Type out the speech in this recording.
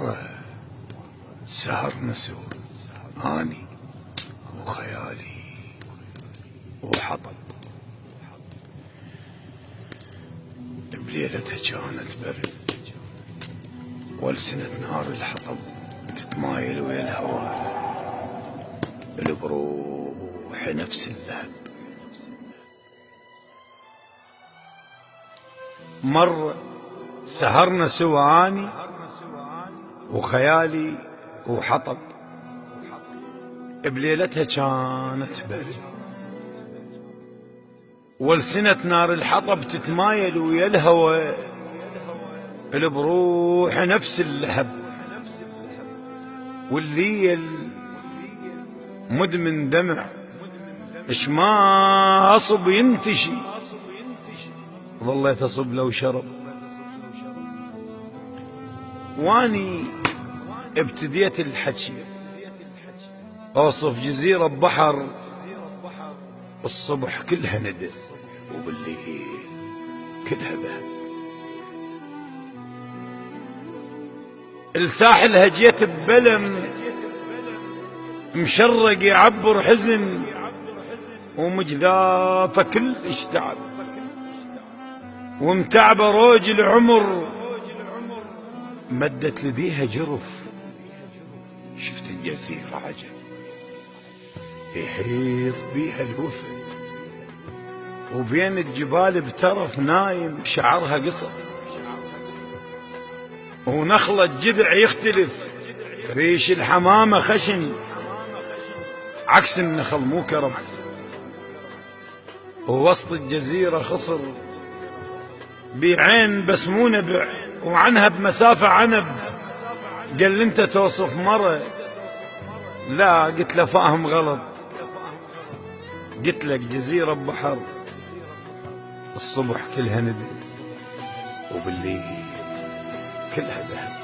مرة سهرنا سوا أني وخيالي وحطب، بليلتها كانت برد والسنة نار الحطب تتمايل ويا الهواء، البروح نفس اللهب. مرة سهرنا سوا أني وخيالي وحطب، بليلتها كانت برد والسنة نار الحطب تتمايل ويا الهوى، البروح نفس اللهب. والليل مدمن دمع اش ما اصب ينتشي، ظليت اصب لو شرب. واني ابتديت الحكي اوصف جزيرة بحر الصبح كلها ندى وبالليل كلها ذهب. الساحل هجيت ببلم مشرق يعبر حزن ومجذافه كلش تعب، ومتعبه روج العمر مدت لذيها جرف. شفت الجزيرة عجب يحيط بيها الوفا، وبين الجبال بترف نايم شعرها قصر، ونخلة جذع يختلف ريش الحمامة خشن عكس النخل مو كرب، ووسط الجزيرة خصر بعين بس مو نبع، وعنها بمسافة عنب. قال انت توصف مرة، لا قلت له فاهم غلط، قلت لك جزيرة ببحر الصبح كلها ندى وبالليل كلها ذهب.